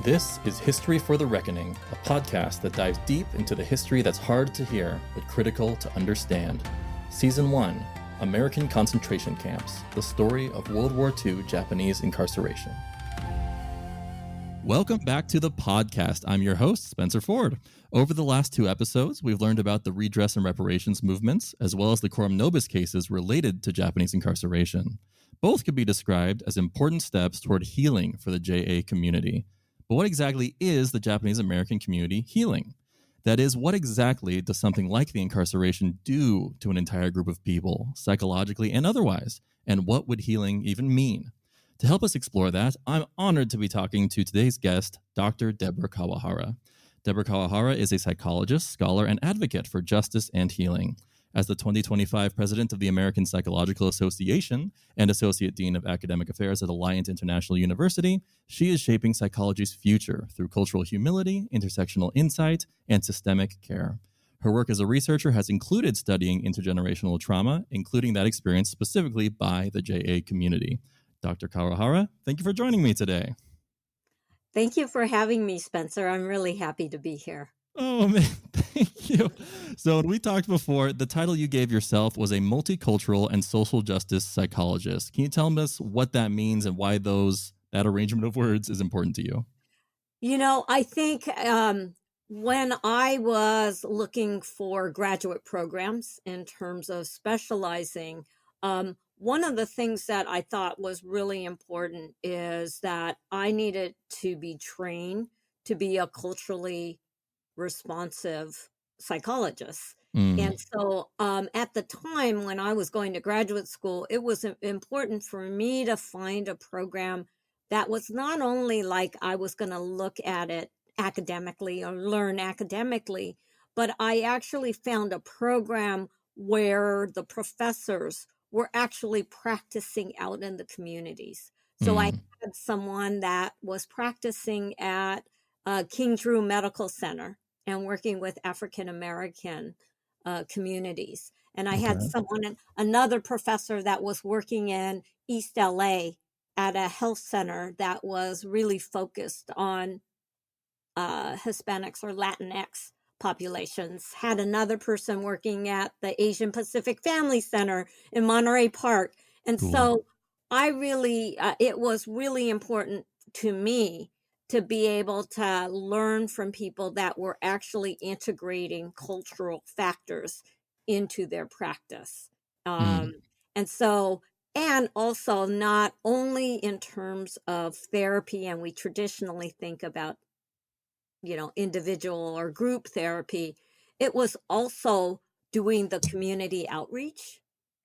This is History for the Reckoning, a podcast that dives deep into the history that's hard to hear, but critical to understand. Season 1, American Concentration Camps, the story of World War II Japanese incarceration. Welcome back to the podcast. I'm your host, Spencer Ford. Over the last 2 episodes, we've learned about the redress and reparations movements, as well as the Coram Nobis cases related to Japanese incarceration. Both could be described as important steps toward healing for the JA community. But what exactly is the Japanese American community healing? That is, what exactly does something like the incarceration do to an entire group of people, psychologically and otherwise? And what would healing even mean? To help us explore that, I'm honored to be talking to today's guest, Dr. Debra Kawahara. Debra Kawahara is a psychologist, scholar, and advocate for justice and healing. As the 2025 president of the American Psychological Association and associate dean of academic affairs at Alliant International University, she is shaping psychology's future through cultural humility, intersectional insight, and systemic care. Her work as a researcher has included studying intergenerational trauma, including that experienced specifically by the JA community. Dr. Kawahara, thank you for joining me today. Thank you for having me, Spencer. I'm really happy to be here. Oh, man, thank you. So we talked before, the title you gave yourself was a multicultural and social justice psychologist. Can you tell us what that means and why that arrangement of words is important to you? You know, I think when I was looking for graduate programs in terms of specializing, one of the things that I thought was really important is that I needed to be trained to be a culturally responsive psychologist. And so at the time when I was going to graduate school, it was important for me to find a program that was not only like I was going to look at it academically or learn academically, but I actually found a program where the professors were actually practicing out in the communities. So I had someone that was practicing at King Drew Medical Center and working with African American communities. And I had another professor that was working in East LA at a health center that was really focused on Hispanics or Latinx populations. Had another person working at the Asian Pacific Family Center in Monterey Park. And so I really, it was really important to me to be able to learn from people that were actually integrating cultural factors into their practice. And also not only in terms of therapy, and we traditionally think about, individual or group therapy, it was also doing the community outreach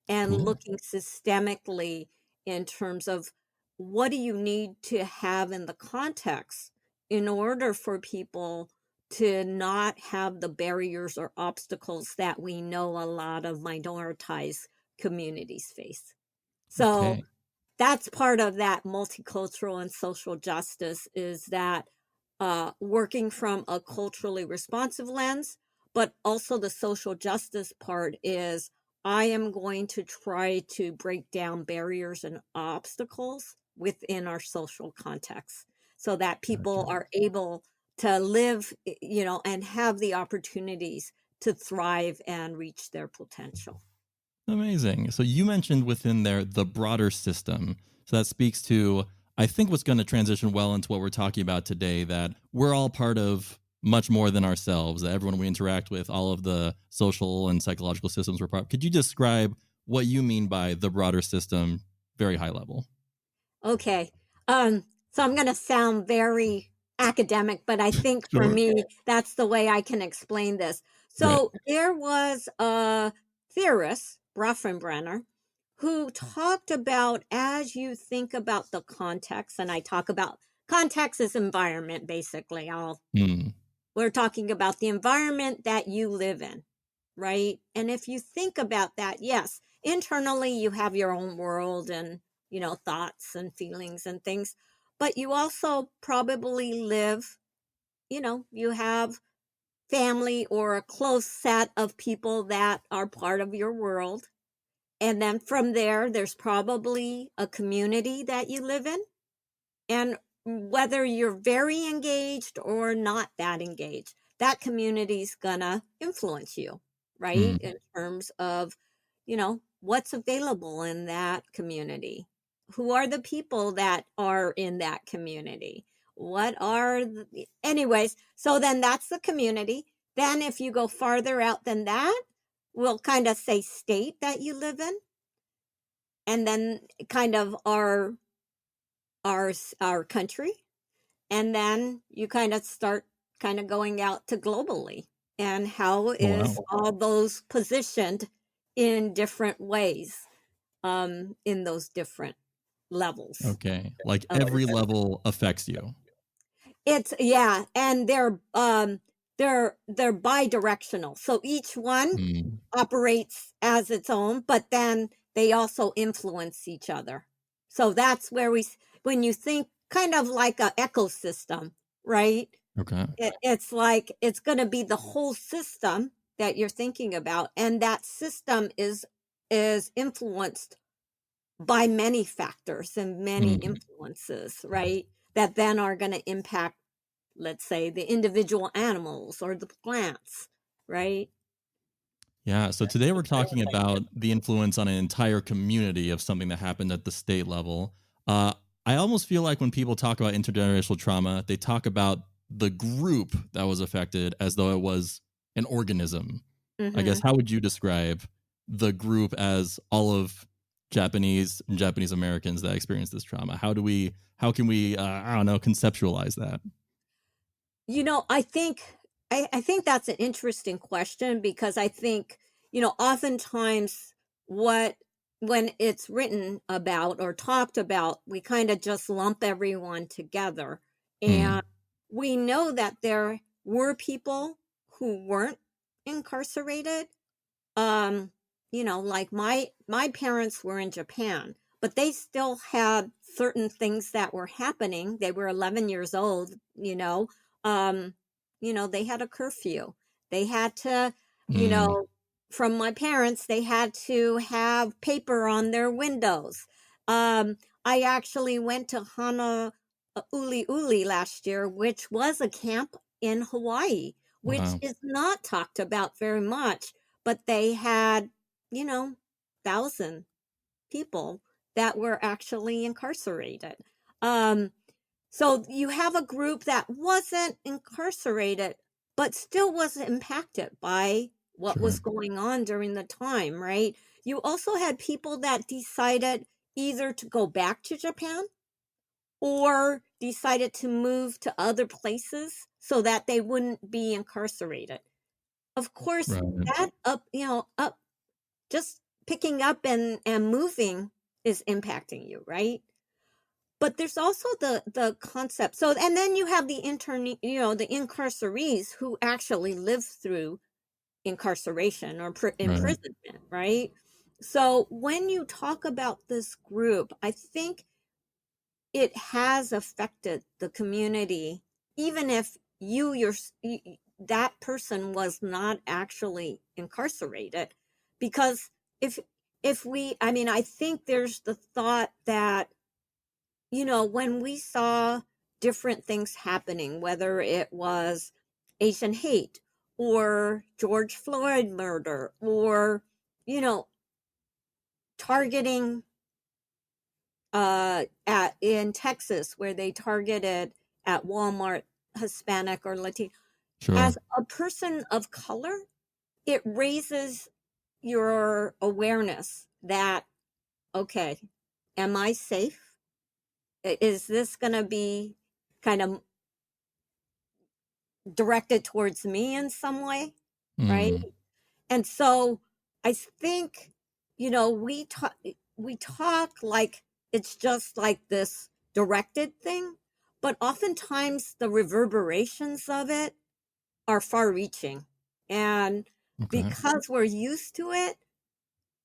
and looking systemically in terms of what do you need to have in the context in order for people to not have the barriers or obstacles that we know a lot of minoritized communities face. So that's part of that multicultural and social justice, is that working from a culturally responsive lens, but also the social justice part is I am going to try to break down barriers and obstacles within our social context so that people are able to live, and have the opportunities to thrive and reach their potential. Amazing. So you mentioned within there the broader system. So that speaks to, I think, what's going to transition well into what we're talking about today, that we're all part of much more than ourselves, that everyone we interact with, all of the social and psychological systems we're part of. Could you describe what you mean by the broader system, very high level? Okay. So I'm going to sound very academic, but I think for me, that's the way I can explain this. So there was a theorist, Bronfenbrenner, who talked about, as you think about the context, and I talk about context is environment, basically. We're talking about the environment that you live in, right? And if you think about that, yes, internally you have your own world and, thoughts and feelings and things, but you also probably live, you have family or a close set of people that are part of your world. And then from there's probably a community that you live in. And whether you're very engaged or not that engaged, that community's gonna influence you, right? Mm, In terms of, what's available in that community. Who are the people that are in that community? Anyways, so then that's the community. Then if you go farther out than that, we'll kind of say state that you live in, and then kind of our country, and then you kind of start kind of going out to globally, and how oh, is wow. all those positioned in different ways, in those different levels Okay. Like of every level affects you. it's yeah, and they're bi-directional, so each one Mm, operates as its own, but then they also influence each other. So that's where when you think kind of like a ecosystem, right? okay. It's like it's going to be the whole system that you're thinking about, and that system is influenced by many factors and many Mm. influences, right? That then are going to impact, let's say, the individual animals or the plants, right? Yeah. So today we're talking about the influence on an entire community of something that happened at the state level. Uh, I almost feel like when people talk about intergenerational trauma, they talk about the group that was affected as though it was an organism. I guess, Hmm. how would you describe the group as all of Japanese and Japanese Americans that experienced this trauma? How can we, I don't know, conceptualize that? I think that's an interesting question, because I think, oftentimes what when it's written about or talked about, we kind of just lump everyone together. And Mm, we know that there were people who weren't incarcerated. um like my parents were in Japan, but they still had certain things that were happening. They were 11 years old. um they had a curfew. They had to, you mm, know from my parents, they had to have paper on their windows. I actually went to Hana Uli Uli last year, which was a camp in Hawaii, which wow. is not talked about very much, but they had, you know, 1,000 people that were actually incarcerated. Um, so you have a group that wasn't incarcerated, but still was impacted by what was Sure. going on during the time, right? You also had people that decided either to go back to Japan or decided to move to other places so that they wouldn't be incarcerated. Of course, Right. that up just picking up and moving is impacting you, right? But there's also the concept. So, and then you have the the incarcerees who actually live through incarceration or Right. imprisonment, right? So when you talk about this group, I think it has affected the community, even if that person was not actually incarcerated. Because if I mean, I think there's the thought that, when we saw different things happening, whether it was Asian hate or George Floyd murder, or, you know targeting, at in Texas, where they targeted at Walmart Hispanic or Latino. Sure. As a person of color, it raises your awareness that, okay, am I safe? Is this going to be kind of directed towards me in some way, right? Mm, And so I think, we talk like it's just like this directed thing, but oftentimes the reverberations of it are far reaching. And okay. because we're used to it,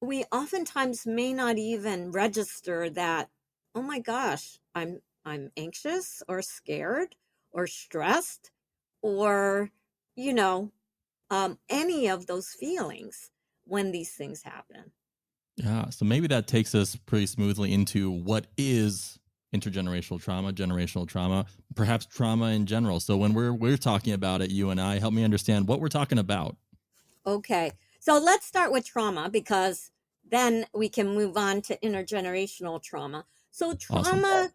we oftentimes may not even register that, oh my gosh, I'm anxious or scared or stressed, or, you know, any of those feelings when these things happen. Yeah. So maybe that takes us pretty smoothly into what is intergenerational trauma, generational trauma, perhaps trauma in general. So when we're talking about it, you and I, help me understand what we're talking about. Okay. So let's start with trauma, because then we can move on to intergenerational trauma. So Awesome. trauma,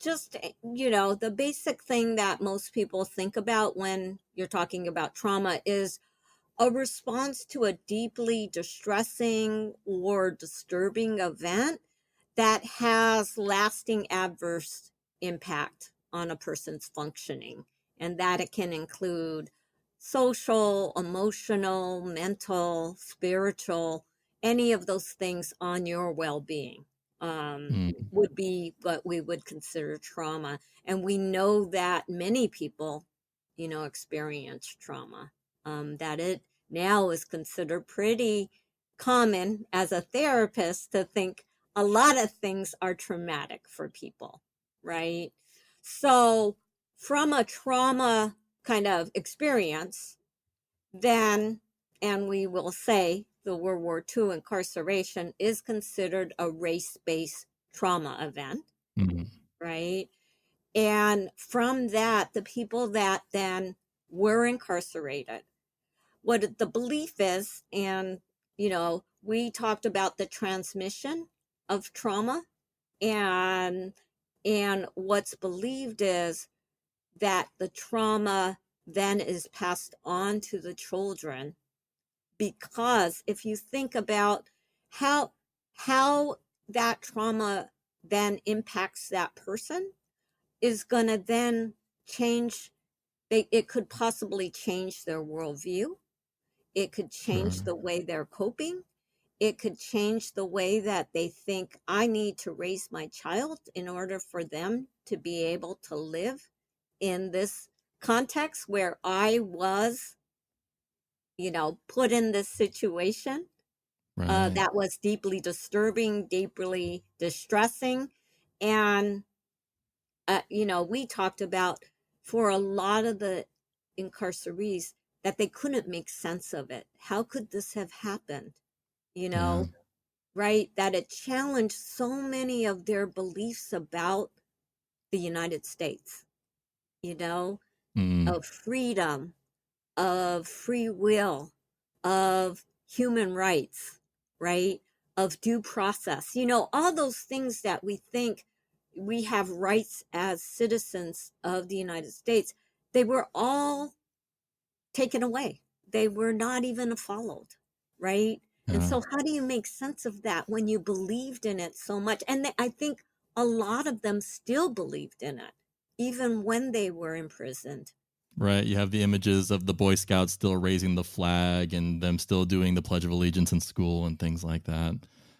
just, the basic thing that most people think about when you're talking about trauma is a response to a deeply distressing or disturbing event that has lasting adverse impact on a person's functioning. And that it can include social, emotional, mental, spiritual, any of those things on your well-being Mm, would be what we would consider trauma. And we know that many people, experience trauma, that it now is considered pretty common as a therapist to think a lot of things are traumatic for people, right? So, from a trauma kind of experience, then, and we will say the World War II incarceration is considered a race based trauma event, mm, right? And from that, the people that then were incarcerated, what the belief is, and we talked about the transmission of trauma, and what's believed is that the trauma then is passed on to the children, because if you think about how how that trauma then impacts that person, is going to then change, it could possibly change their worldview, it could change sure. the way they're coping. It could change the way that they think, I need to raise my child in order for them to be able to live in this context where I was, put in this situation Right. that was deeply disturbing, deeply distressing. And, we talked about, for a lot of the incarcerees, that they couldn't make sense of it. How could this have happened? You Yeah. know, right? That it challenged so many of their beliefs about the United States, you know, Mm, of freedom, of free will, of human rights, right? Of due process, all those things that we think we have rights as citizens of the United States, they were all taken away. They were not even followed, right? And yeah. so, how do you make sense of that when you believed in it so much? And I think a lot of them still believed in it, even when they were imprisoned. Right. You have the images of the Boy Scouts still raising the flag and them still doing the Pledge of Allegiance in school and things like that.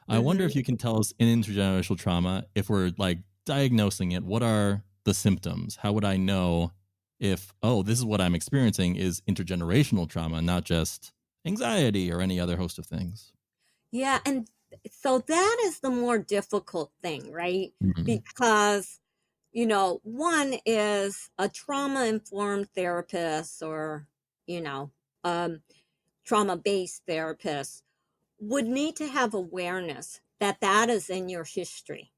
I wonder Hmm. if you can tell us in intergenerational trauma, if we're like diagnosing it, what are the symptoms? How would I know if, oh, this is what I'm experiencing is intergenerational trauma, not just anxiety or any other host of things? Yeah. And so that is the more difficult thing, right? Mm, Because, one is a trauma informed therapist, or, you know, um, trauma based therapist would need to have awareness that that is in your history,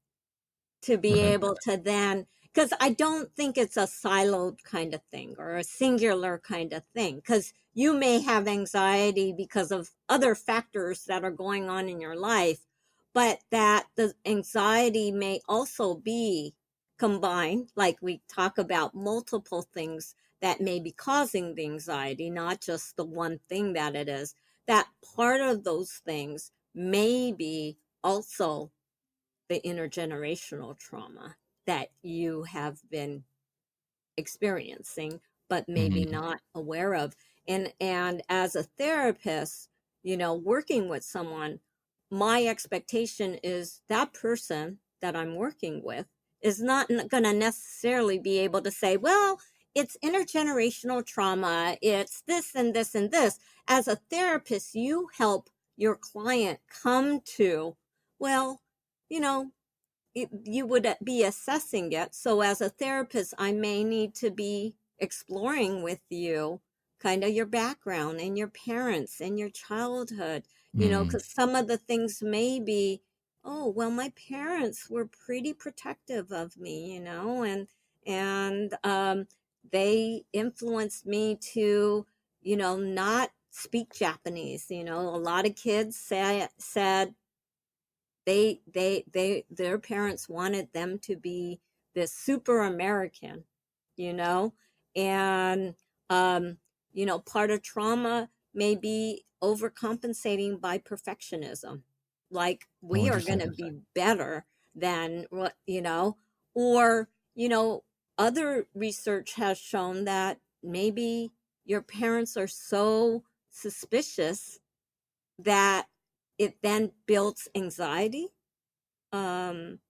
to be right. able to then, because I don't think it's a siloed kind of thing or a singular kind of thing, because you may have anxiety because of other factors that are going on in your life, but that the anxiety may also be combined, like we talk about multiple things that may be causing the anxiety, not just the one thing that it is, that part of those things may be also the intergenerational trauma that you have been experiencing but maybe Mm, not aware of. And as a therapist, working with someone, my expectation is that person that I'm working with is not going to necessarily be able to say, well, it's intergenerational trauma, it's this and this and this. As a therapist, you help your client come to, well, you know you would be assessing it. So, as a therapist, I may need to be exploring with you kind of your background and your parents and your childhood, mm, because some of the things may be oh, well, my parents were pretty protective of me, and they influenced me to, not speak Japanese. A lot of kids said their parents wanted them to be this super American, you know, and um, part of trauma may be overcompensating by perfectionism, like Oh, we are going interesting. to be better than what, or other research has shown that maybe your parents are so suspicious that it then builds anxiety. um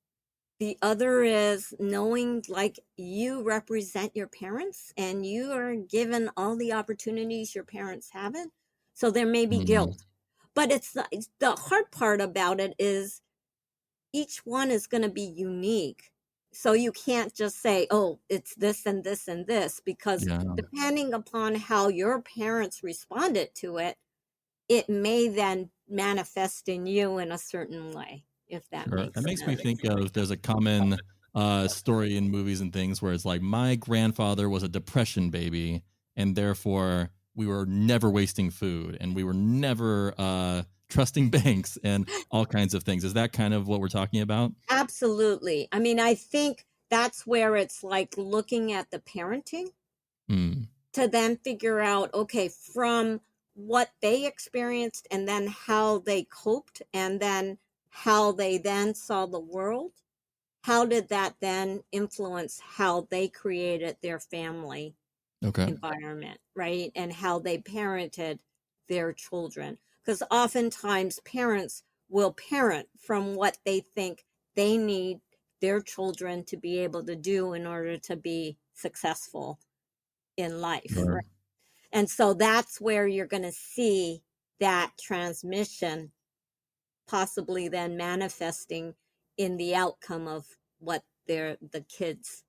the other is knowing like you represent your parents and you are given all the opportunities your parents haven't, so there may be Mm, guilt. But it's the hard part about it is each one is going to be unique, so you can't just say, oh, it's this and this and this, because yeah. depending upon how your parents responded to it, it may then manifest in you in a certain way, if that Sure. That makes makes me sense. think of there's a common story in movies and things where it's like, my grandfather was a depression baby, and therefore we were never wasting food and we were never trusting banks and all kinds of things. Is that kind of what we're talking about? Absolutely. I mean, I think that's where it's like looking at the parenting Mm, to then figure out, okay, from what they experienced and then how they coped and then how they then saw the world, how did that then influence how they created their family okay. environment, right? And how they parented their children. Because oftentimes parents will parent from what they think they need their children to be able to do in order to be successful in life. Sure. Right? And so that's where you're going to see that transmission possibly then manifesting in the outcome of what the kids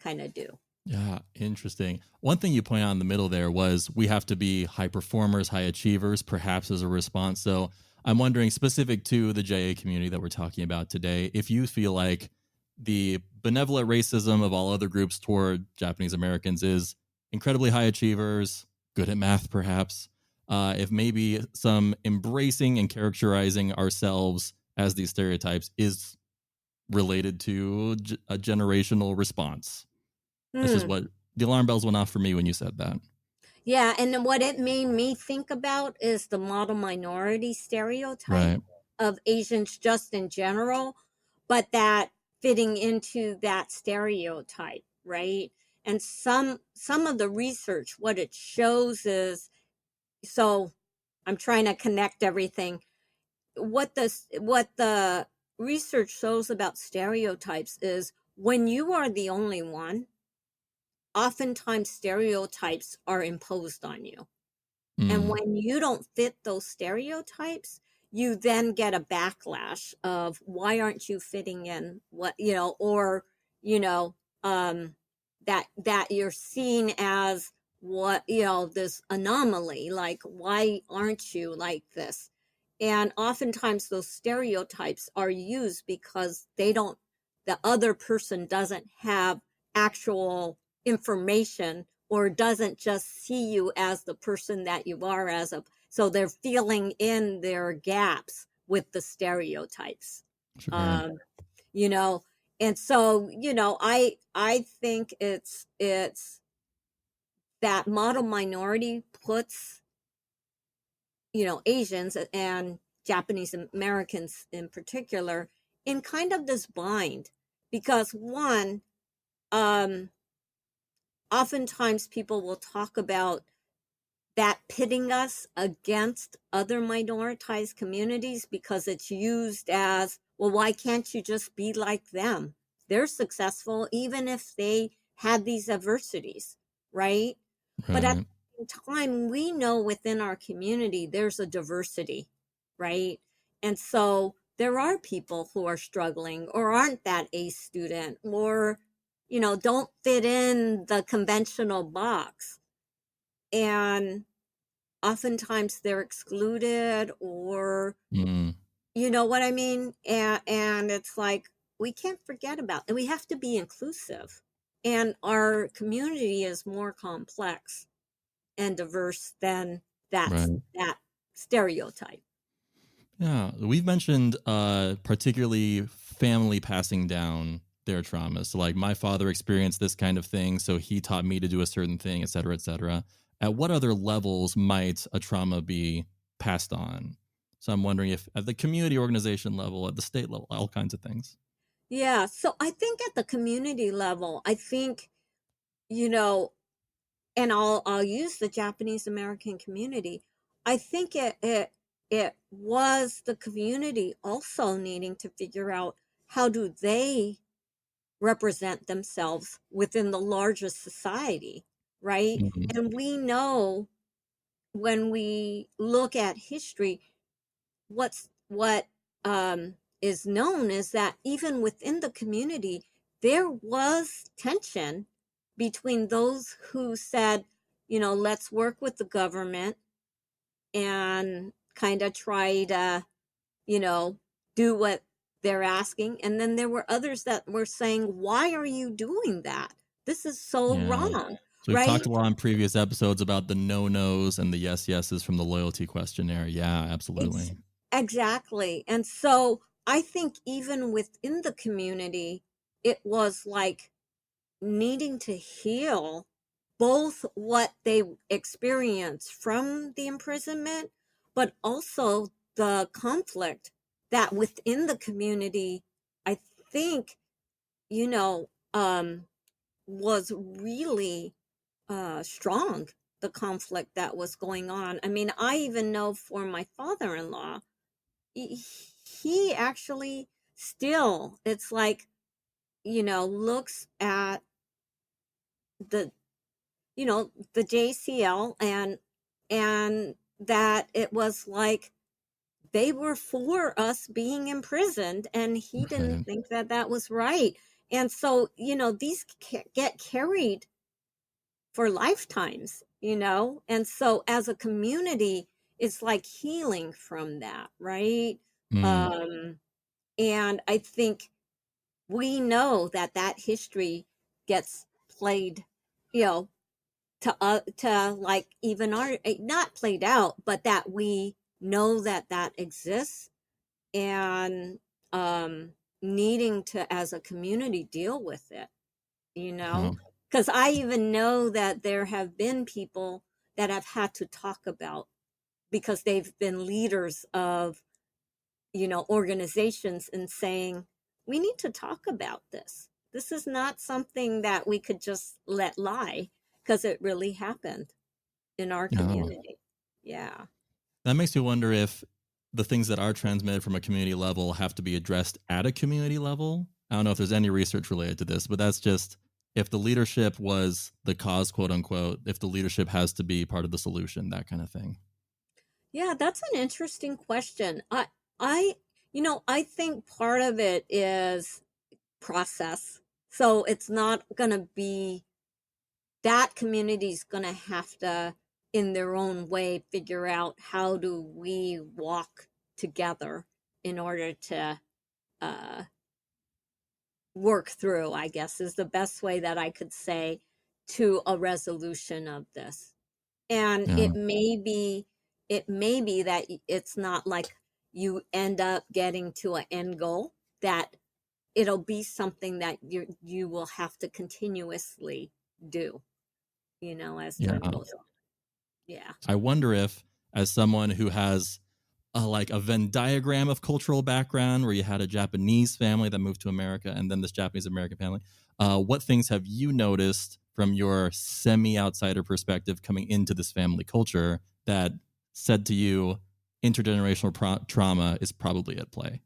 kind of do. Yeah, interesting. One thing you point out in the middle there was we have to be high performers, high achievers, perhaps as a response. So I'm wondering, specific to the JA community that we're talking about today, if you feel like the benevolent racism of all other groups toward Japanese Americans is incredibly high achievers, good at math, perhaps, if maybe some embracing and characterizing ourselves as these stereotypes is related to a generational response. That's just Hmm. what the alarm bells went off for me when you said that. Yeah, and then what it made me think about is the model minority stereotype Right. of Asians just in general, but that fitting into that stereotype, right? And some of the research, what it shows is, so I'm trying to connect everything. What the research shows about stereotypes is when you are the only one, oftentimes stereotypes are imposed on you. And Mm, when you don't fit those stereotypes, you then get a backlash of why aren't you fitting in, what, or, you know, um, that you're seen as what, this anomaly, like, why aren't you like this? And oftentimes those stereotypes are used because the other person doesn't have actual information or doesn't just see you as the person that you are so they're filling in their gaps with the stereotypes. sure. um you know and so I think it's that model minority puts Asians and Japanese Americans in particular in kind of this bind, because one, um oftentimes people will talk about that pitting us against other minoritized communities because it's used as, well, why can't you just be like them? They're successful even if they had these adversities, right? But at Right. the same time, we know within our community there's a diversity, right? And so there are people who are struggling or aren't that A student or, don't fit in the conventional box. And oftentimes they're excluded or Mm. You know what I mean? And it's like, we can't forget about, and we have to be inclusive. And our community is more complex and diverse than Right. that stereotype. Yeah, we've mentioned particularly family passing down their traumas. So, like, my father experienced this kind of thing, so he taught me to do a certain thing, et cetera, et cetera. At what other levels might a trauma be passed on? So, I'm wondering if at the community organization level, at the state level, all kinds of things. Yeah, so I think at the community level, I think, you know, and I'll use the Japanese American community. I think it was the community also needing to figure out how do they represent themselves within the larger society, right? Mhm. And we know, when we look at history, what is known is that even within the community, there was tension between those who said, let's work with the government and kind of try to, you know, do what they're asking. And then there were others that were saying, why are you doing that? This is so Yeah. wrong, So we've right? talked a lot in previous episodes about the no-nos and the yes-yeses from the loyalty questionnaire. Yeah, Ex- absolutely. exactly. And so I think even within the community, it was like needing to heal both what they experienced from the imprisonment, but also the conflict that within the community, I think, you know, um, was really strong, the conflict that was going on. I mean, I even know for my father in law, he actually still, it's like, looks at the the JCL, and that it was like they were for us being imprisoned, and he didn't Right. think that that was right. And so, these get carried for lifetimes, and so as a community, it's like healing from that, right? Mm. um and I think we know that that history gets played, you know to like even our, not played out, but that we know that that exists, and um needing to, as a community, deal with it, you Yeah. know because I even know that there have been people that have had to talk about, because they've been leaders of, organizations, and saying, we need to talk about this. This is not something that we could just let lie, because it really happened in our Yeah. community. Yeah. That makes me wonder if the things that are transmitted from a community level have to be addressed at a community level. I don't know if there's any research related to this, but that's just if the leadership was the cause, quote unquote, if the leadership has to be part of the solution, that kind of thing. Yeah, that's an interesting question. I, I think part of it is process. So it's not going to be, that community's going to have to, in their own way, figure out how do we walk together in order to uh, work through, I guess, is the best way that I could say, to a resolution of this. And Yeah. it may be that it's not like you end up getting to an end goal, that it'll be something that you will have to continuously do, as Yeah. time goes on. Yeah. I wonder if, as someone who has like a Venn diagram of cultural background, where you had a Japanese family that moved to America and then this Japanese American family, what things have you noticed from your semi outsider perspective coming into this family culture that said to you intergenerational trauma is probably at play?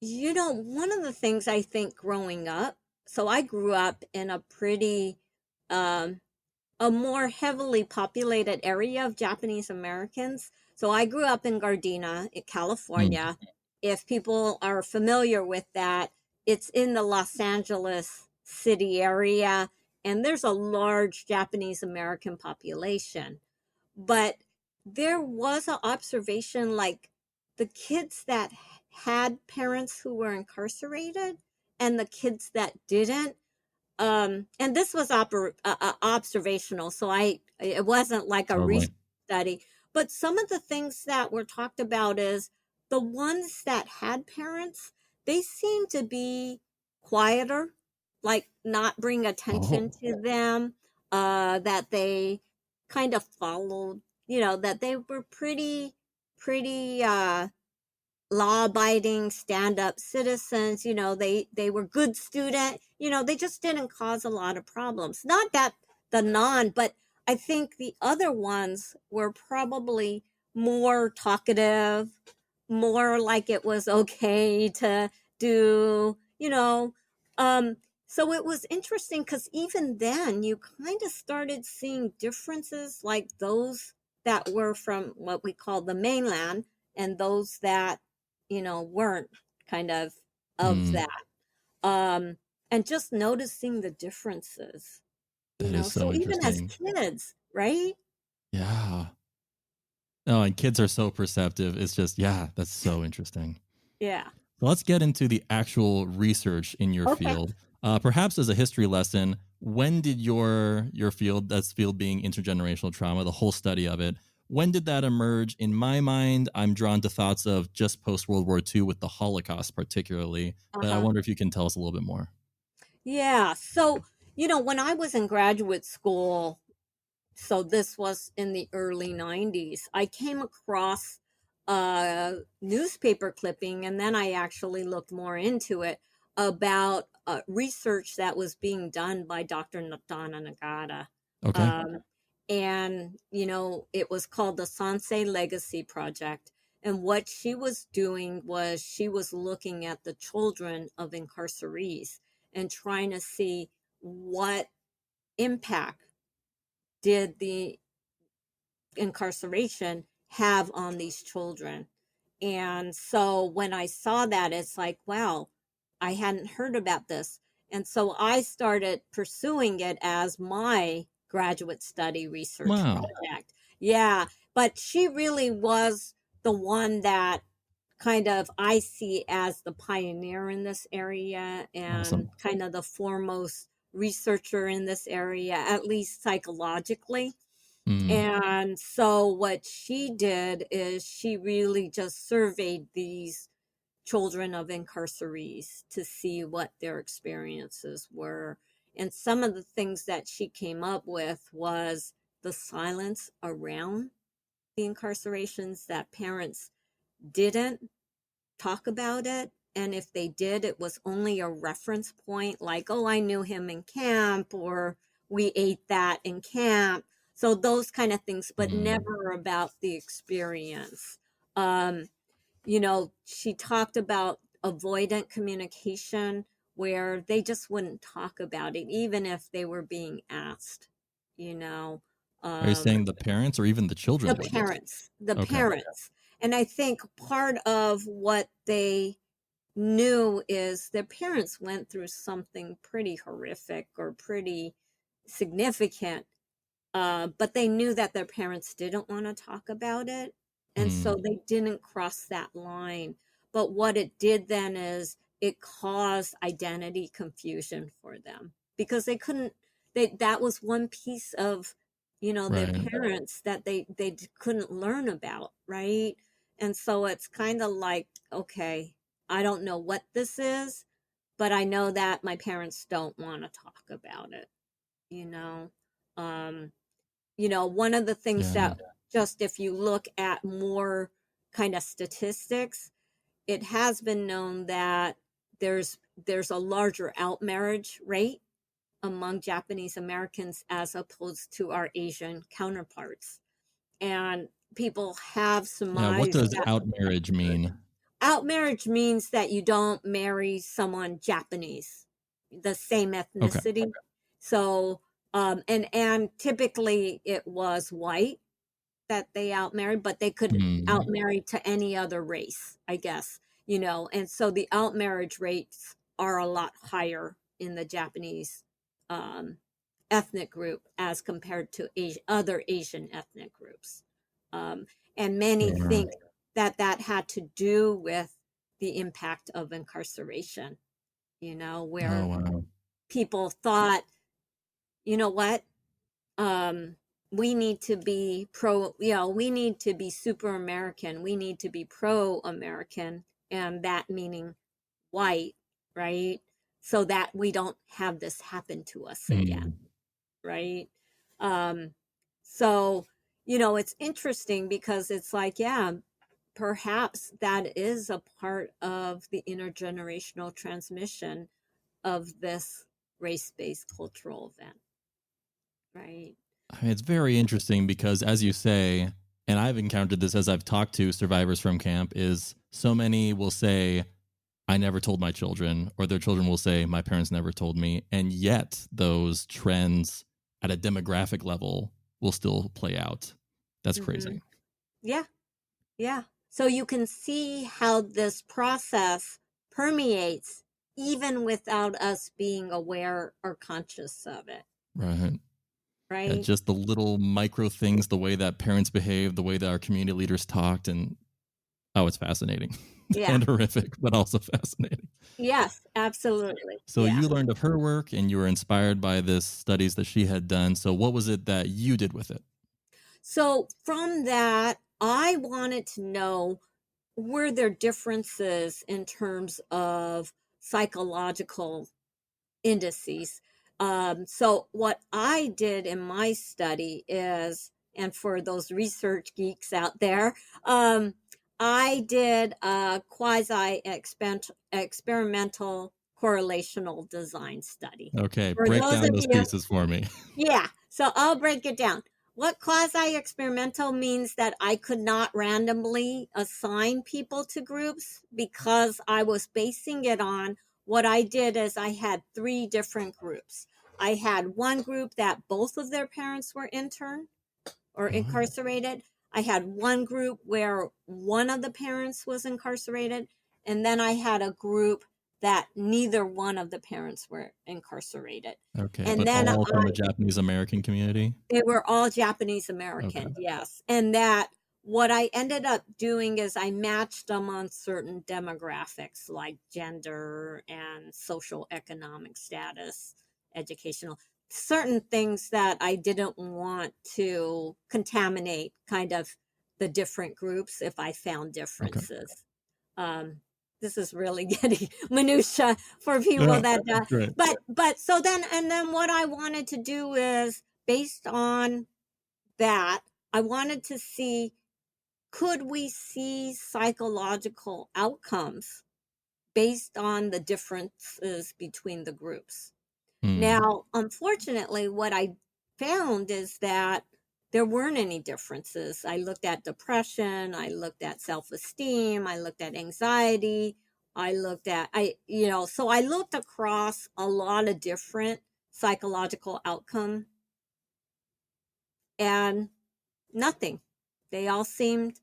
One of the things I think growing up, so I grew up in a pretty um a more heavily populated area of Japanese Americans. So I grew up in Gardena, in Mm. California. If people are familiar with that, it's in the Los Angeles city area, and there's a large Japanese American population. But there was an observation, like the kids that had parents who were incarcerated and the kids that didn't. And this was observational, so it wasn't like a research Totally. study. But some of the things that were talked about is the ones that had parents, they seem to be quieter, like not bring attention Oh, to them, that they kind of followed, that they were pretty law-abiding stand-up citizens. They were good student. They just didn't cause a lot of problems. Not that but I think the other ones were probably more talkative, more like it was okay to do, um so it was interesting because even then you kind of started seeing differences, like those that were from what we call the mainland and those that weren't kind of mm, that. Um, and just noticing the differences, that is so so even as interesting. kids, right? Yeah. Oh, and kids are so perceptive. It's just, yeah, that's so interesting. Yeah. So let's get into the actual research in your Okay. field. Perhaps as a history lesson, when did your field, that's field being intergenerational trauma, the whole study of it, when did that emerge? In my mind, I'm drawn to thoughts of just post World War II with the Holocaust, particularly. But I Uh-huh. wonder if you can tell us a little bit more. Yeah. So, when I was in graduate school, so this was in the early 90s, I came across a newspaper clipping, and then I actually looked more into it about research that was being done by Dr. Donna Nagata. Okay. Um, and, it was called the Sansei Legacy Project. And what she was doing was she was looking at the children of incarcerees and trying to see what impact did the incarceration have on these children. And so when I saw that, it's like, wow, I hadn't heard about this. And so I started pursuing it as my graduate study research Wow. project. Yeah, but she really was the one that kind of I see as the pioneer in this area and Awesome. kind of the foremost researcher in this area, at least psychologically. Mm, And so what she did is she really just surveyed these children of incarcerees to see what their experiences were. And some of the things that she came up with was the silence around the incarcerations, that parents didn't talk about it. And if they did, it was only a reference point, like, oh, I knew him in camp, or we ate that in camp. So those kind of things, but mm. never about the experience. Um, she talked about avoidant communication, where they just wouldn't talk about it, even if they were being asked, you know. Are you Um, saying the parents or even the children wouldn't? the Okay. parents. And I think part of what they knew is their parents went through something pretty horrific or pretty significant, but they knew that their parents didn't want to talk about it. And so Mm, they didn't cross that line. But what it did then is it caused identity confusion for them because they couldn't, that was one piece of, their right. parents that they couldn't learn about, right? And so it's kind of like, okay, I don't know what this is, but I know that my parents don't want to talk about it, you know? Um, one of the things Yeah. that, just if you look at more kind of statistics, it has been known that there's there's a larger outmarriage rate among Japanese Americans as opposed to our Asian counterparts. And people have Yeah. What surmised does that out marriage mean? outmarriage means that you don't marry someone Japanese, the same Okay. ethnicity. So, and typically it was white that they outmarried, but they could Mm, outmarry to any other race, I guess, and so the outmarriage rates are a lot higher in the Japanese um, ethnic group as compared to other Asian ethnic groups. Um, and many sure. think that that had to do with the impact of incarceration, Oh, where wow. people thought, you know what, we need to be we need to be super American, we need to be pro-American, and that meaning white, right? So that we don't have this happen to us again, right? Um, so, it's interesting because it's like, yeah, perhaps that is a part of the intergenerational transmission of this race-based cultural event, right? I mean, it's very interesting because, as you say, and I've encountered this as I've talked to survivors from camp, is so many will say, I never told my children, or their children will say, my parents never told me. And yet those trends at a demographic level will still play out. That's Mm-hmm. crazy. Yeah, yeah. So you can see how this process permeates even without us being aware or conscious of it, Right. Yeah, right? just the little micro things, the way that parents behave, the way that our community leaders talked, and it's fascinating Yeah. and horrific, but also fascinating. Yes, absolutely. So Yeah. you learned of her work and you were inspired by this studies that she had done. So what was it that you did with it? So from that, I wanted to know, were there differences in terms of psychological indices? So what I did in my study is, and for those research geeks out there, I did a quasi experimental correlational design study. Okay, For break those down of those you, pieces for me. yeah, so I'll break it down. What quasi experimental means that I could not randomly assign people to groups because I was basing it on what I did is I had 3 different groups. I had one group that both of their parents were interned or incarcerated. I had one group where one of the parents was incarcerated. And then I had a group that neither one of the parents were incarcerated. Okay, And but then all from the Japanese American community? they were all Japanese Okay. American, yes. And that what I ended up doing is I matched them on certain demographics like gender and social economic status, educational, certain things that I didn't want to contaminate kind of the different groups if I found Okay. differences. This is really getting minutia for people Yeah, that great. but so then, and then what I wanted to do is based on that, I wanted to see, could we see psychological outcomes based on the differences between the groups? Now, unfortunately, what I found is that there weren't any differences. I looked at depression, I looked at self-esteem, I looked at anxiety, so I looked across a lot of different psychological outcome and nothing. They all seemed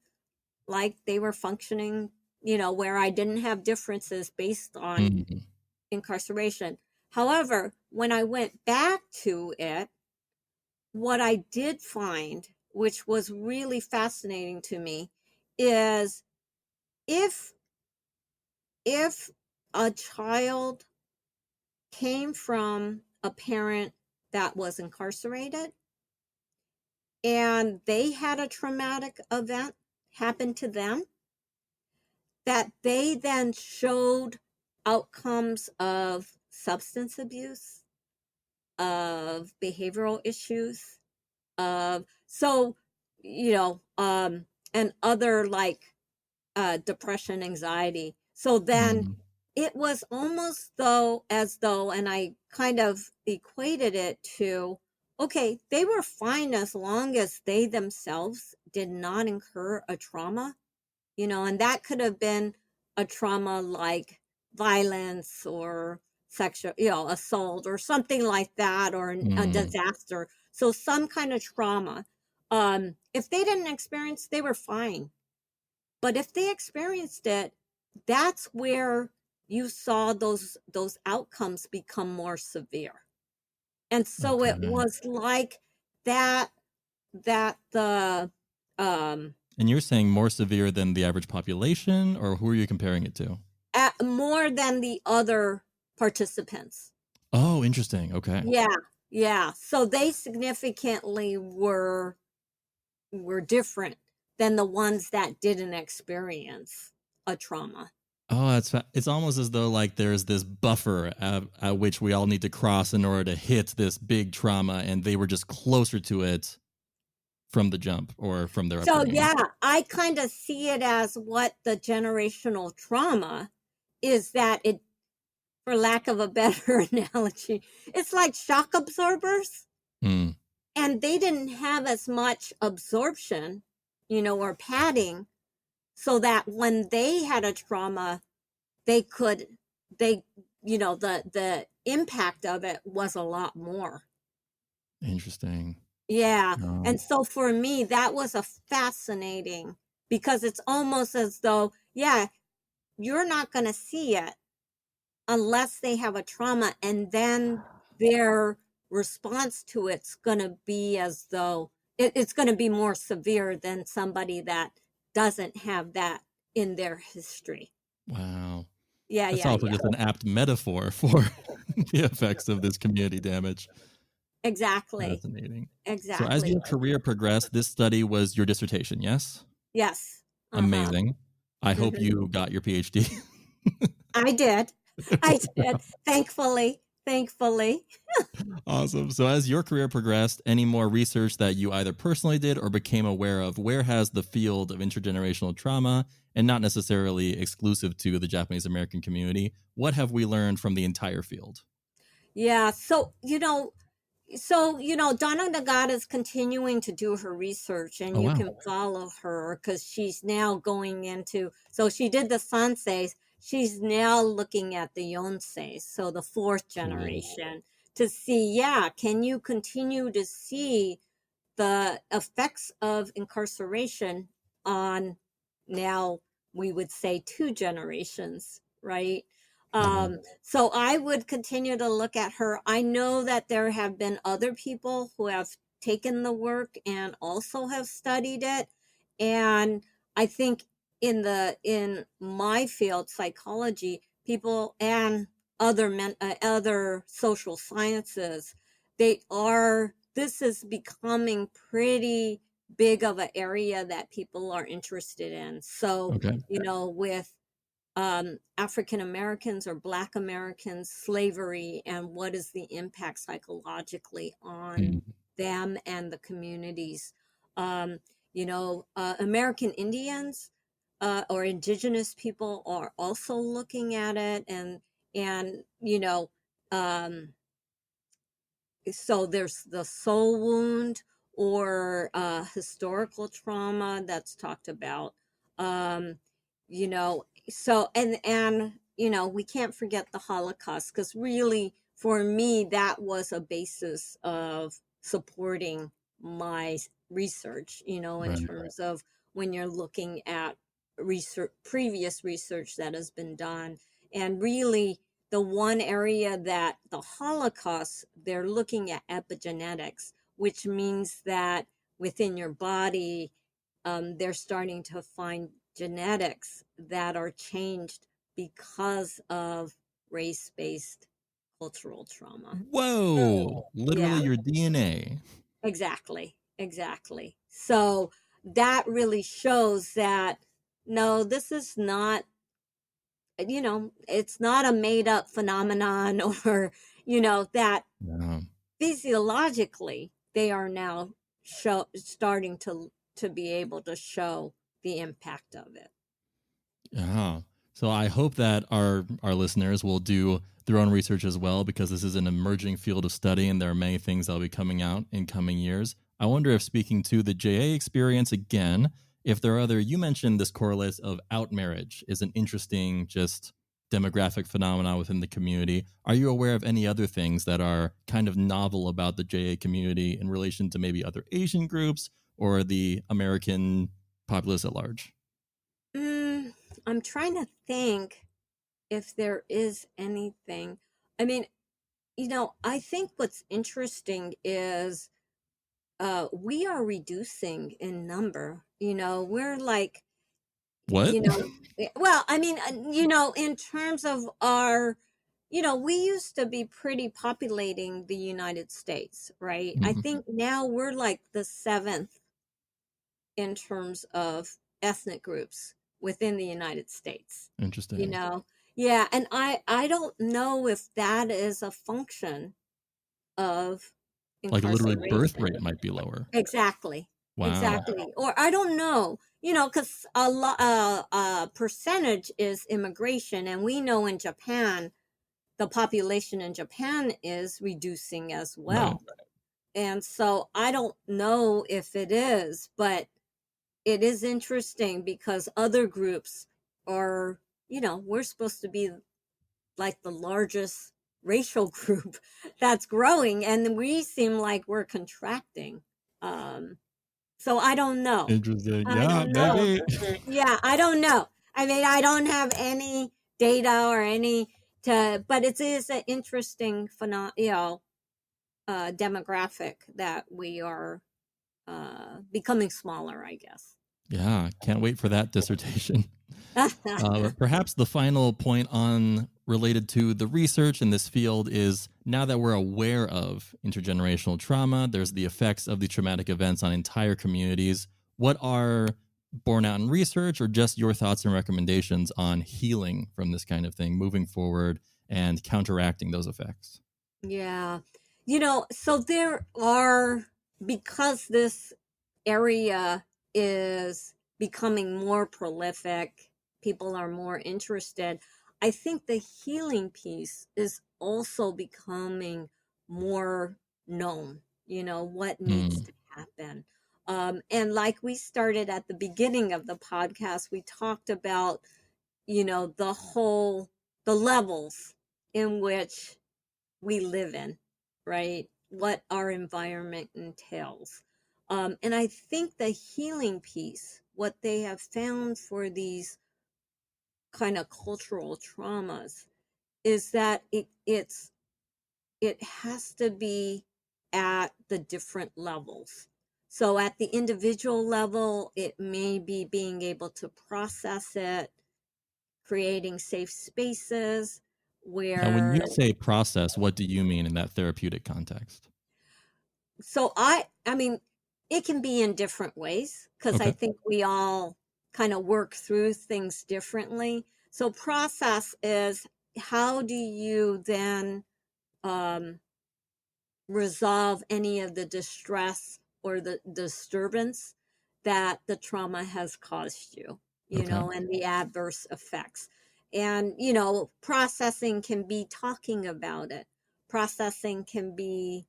like they were functioning, where I didn't have differences based on incarceration. However, when I went back to it, what I did find, which was really fascinating to me, is if a child came from a parent that was incarcerated and they had a traumatic event happen to them, that they then showed outcomes of substance abuse, of behavioral issues, of and other like depression, anxiety. So then it was almost as though, and I kind of equated it to, okay, they were fine as long as they themselves did not incur a trauma, and that could have been a trauma like violence or sexual, assault or something like that, or a disaster. So some kind of trauma. If they didn't experience, they were fine. But if they experienced it, that's where you saw those outcomes become more severe. And so it was like that the And you're saying more severe than the average population, or who are you comparing it to? more than the other participants. Oh, interesting. Okay. Yeah. So they significantly were different than the ones that didn't experience a trauma. Oh, it's almost as though like there's this buffer at which we all need to cross in order to hit this big trauma, and they were just closer to it from the jump or from their So upbringing. yeah, I kind of see it as what the generational trauma is, that it, for lack of a better analogy, it's like shock absorbers. Hmm. And they didn't have as much absorption, or padding, so that when they had a trauma, they could, they, the impact of it was a lot more. Interesting. Yeah. Um, And so for me, that was a fascinating, because it's almost as though, yeah, you're not going to see it unless they have a trauma, and then their response to it's going to be as though it's going to be more severe than somebody that doesn't have that in their history. wow. Yeah, That's yeah, also yeah. just an apt metaphor for the effects of this community damage. Exactly. Fascinating. So, as Exactly. your career progressed, this study was your dissertation, yes? Yes. Uh-huh. Amazing. I hope Hmm. you got your PhD. I did. I did. Thankfully. Thankfully. Awesome. So, as your career progressed, any more research that you either personally did or became aware of, where has the field of intergenerational trauma, and not necessarily exclusive to the Japanese American community, what have we learned from the entire field? Yeah. So, Donna Nagata is continuing to do her research, and Oh, you wow. can follow her because she's now going into, so she did the Sanseis, she's now looking at the Yonseis, so the fourth Cool. generation, to see, yeah, can you continue to see the effects of incarceration on, now we would say, two generations, right? Yeah. So I would continue to look at her. I know that there have been other people who have taken the work and also have studied it. And I think in my field, psychology, people and other social sciences, this is becoming pretty big of an area that people are interested in. So, Okay. with African Americans or Black Americans, slavery, and what is the impact psychologically on Mm. them and the communities. Um, American Indians or indigenous people are also looking at it, and um, so there's the soul wound, or historical trauma that's talked about. um so, and we can't forget the Holocaust, because really for me that was a basis of supporting my research, in Right. terms of when you're looking at previous research that has been done. And really, the one area that the Holocaust, they're looking at epigenetics, which means that within your body, they're starting to find genetics that are changed because of race-based cultural trauma. Whoa. Literally Yeah, your DNA. exactly. So that really shows that, no, this is not, it's not a made up phenomenon, or, that Yeah. physiologically they are now starting to be able to show the impact of it. Yeah. So I hope that our listeners will do their own research as well, because this is an emerging field of study and there are many things that'll be coming out in coming years. I wonder if, speaking to the JA experience again, if there are other, you mentioned this correlate of out marriage is an interesting just demographic phenomena within the community. Are you aware of any other things that are kind of novel about the JA community in relation to maybe other Asian groups or the American populace at large? Mm, I'm trying to think if there is anything. I mean, I think what's interesting is we are reducing in number. We're like, What? you know, well, I mean, in terms of our, we used to be pretty populating the United States, right? I Mm, think now we're like the seventh in terms of ethnic groups within the United States, you interesting. know? Yeah, and I don't know if that is a function of Like literally birth incarceration. rate might be lower. Exactly. Wow. Exactly. Or I don't know, because a percentage is immigration, and we know in Japan, the population in Japan is reducing as Right. well. And so I don't know if it is, but it is interesting because other groups are, we're supposed to be like the largest racial group that's growing, and we seem like we're contracting. Um, so I don't know. Interesting. I Yeah, don't know. maybe. Yeah, I don't know. I mean, I don't have any data or but it is an interesting demographic that we are becoming smaller, I guess. Yeah, can't wait for that dissertation. But perhaps the final point on related to the research in this field is now that we're aware of intergenerational trauma, there's the effects of the traumatic events on entire communities. What are borne out in research, or just your thoughts and recommendations on healing from this kind of thing moving forward and counteracting those effects? Yeah. So there are, because this area is becoming more prolific, people are more interested. I think the healing piece is also becoming more known, what needs Mm, to happen. And like we started at the beginning of the podcast, we talked about, the levels in which we live in, right? What our environment entails. And I think the healing piece, what they have found for these kind of cultural traumas, is that it has to be at the different levels. So at the individual level, it may be being able to process it, creating safe spaces Now, when you where say process, what do you mean in that therapeutic context? so I mean, it can be in different ways because I Okay. think we all kind of work through things differently. So process is, how do you then um, resolve any of the distress or the disturbance that the trauma has caused you, Okay. and the adverse effects. And, processing can be talking about it. Processing can be,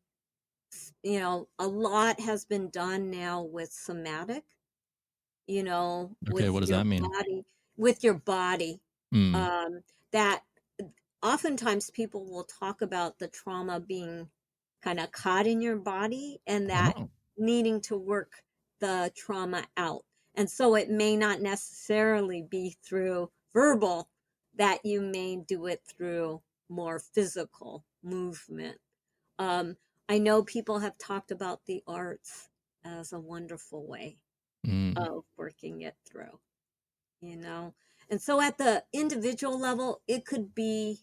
a lot has been done now with somatic, Okay. What does that mean? with your body. Mm. Um, that oftentimes people will talk about the trauma being kind of caught in your body and that Oh, needing to work the trauma out. And so it may not necessarily be through verbal, that you may do it through more physical movement. Um, I know people have talked about the arts as a wonderful way mm. of working it through, you know? And so at the individual level, it could be,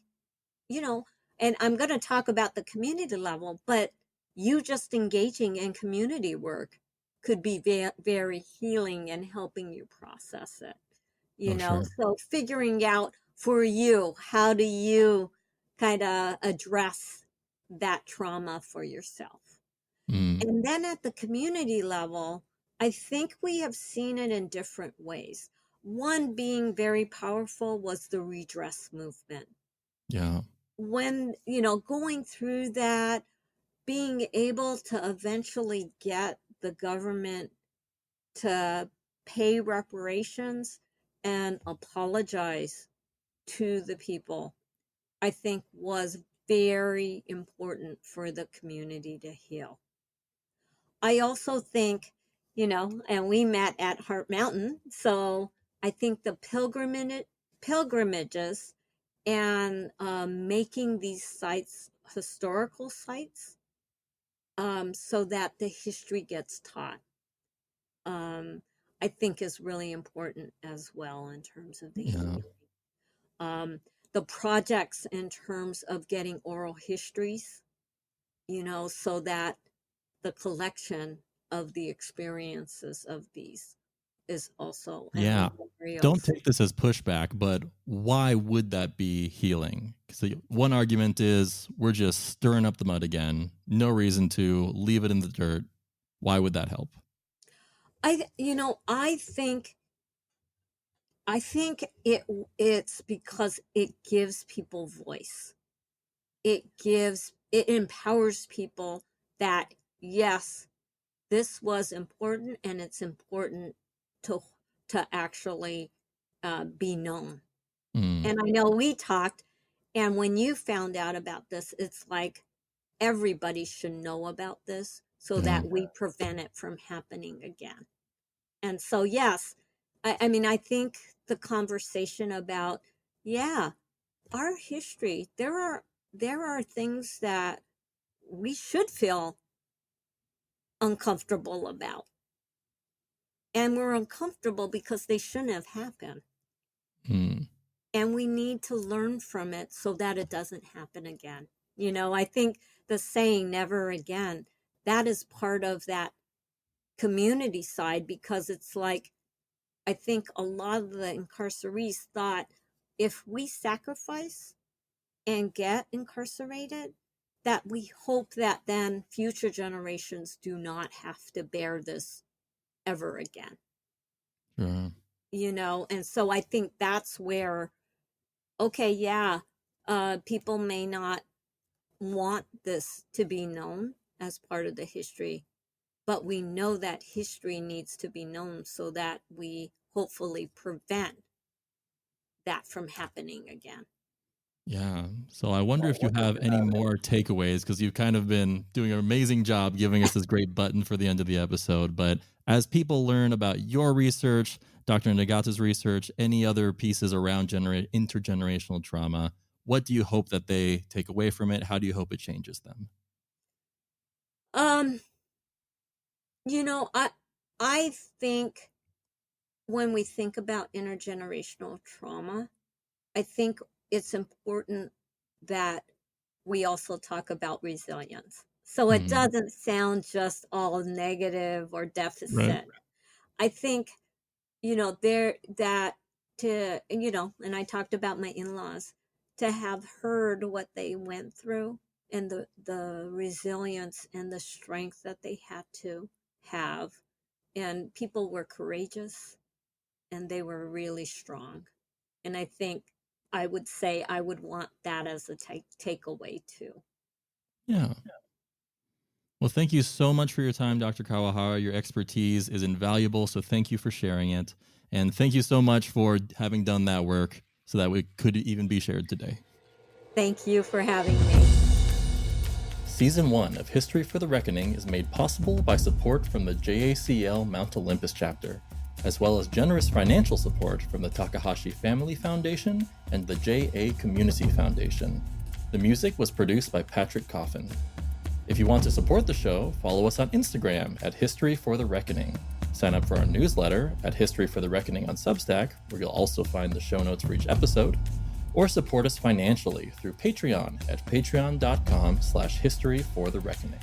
you know, and I'm going to talk about the community level, but you just engaging in community work could be very healing and helping you process it, Oh, sure. So figuring out for you, how do you kind of address that trauma for yourself? Mm. And then at the community level, I think we have seen it in different ways. One being very powerful was the redress movement. Yeah. When, going through that, being able to eventually get the government to pay reparations and apologize to the people, I think was very important for the community to heal. I also think, and we met at Heart Mountain, so I think the pilgrimages and making these sites historical sites, so that the history gets taught. Um, I think is really important as well in terms of the healing. The projects in terms of getting oral histories, so that the collection of the experiences of these is also Yeah. Don't take this as pushback, but why would that be healing? So one argument is we're just stirring up the mud again. No reason to leave it in the dirt. Why would that help? I think it's because it gives people voice. It empowers people that, yes, this was important, and it's important to actually be known. And I know we talked, and when you found out about this, it's like everybody should know about this so that we prevent it from happening again. And so, yes, I mean, I think the conversation about, our history, there are things that we should feel uncomfortable about. And we're uncomfortable because they shouldn't have happened. And we need to learn from it so that it doesn't happen again. I think the saying never again, that is part of that community side, because it's like, I think a lot of the incarcerees thought if we sacrifice and get incarcerated, that we hope that then future generations do not have to bear this ever again. And so I think that's where, people may not want this to be known as part of the history, but we know that history needs to be known so that we hopefully prevent that from happening again. Yeah. So I wonder if you have any more takeaways, because you've kind of been doing an amazing job giving us this great button for the end of the episode. But as people learn about your research, Dr. Nagata's research, any other pieces around intergenerational trauma, what do you hope that they take away from it? How do you hope it changes them? I think when we think about intergenerational trauma, I think it's important that we also talk about resilience. So it doesn't sound just all negative or deficit. Right. I think, and I talked about my in-laws, to have heard what they went through and the resilience and the strength that they had to have. And people were courageous and they were really strong. And I think I would say I would want that as a takeaway too. Yeah. Well, thank you so much for your time, Dr. Kawahara. Your expertise is invaluable, so thank you for sharing it. And thank you so much for having done that work so that it could even be shared today. Thank you for having me. Season 1 of History for the Reckoning is made possible by support from the JACL Mount Olympus chapter, as well as generous financial support from the Takahashi Family Foundation and the JA Community Foundation. The music was produced by Patrick Coffin. If you want to support the show, follow us on Instagram at History for the Reckoning. Sign up for our newsletter at History for the Reckoning on Substack, where you'll also find the show notes for each episode, or support us financially through Patreon at patreon.com/historyforthereckoning.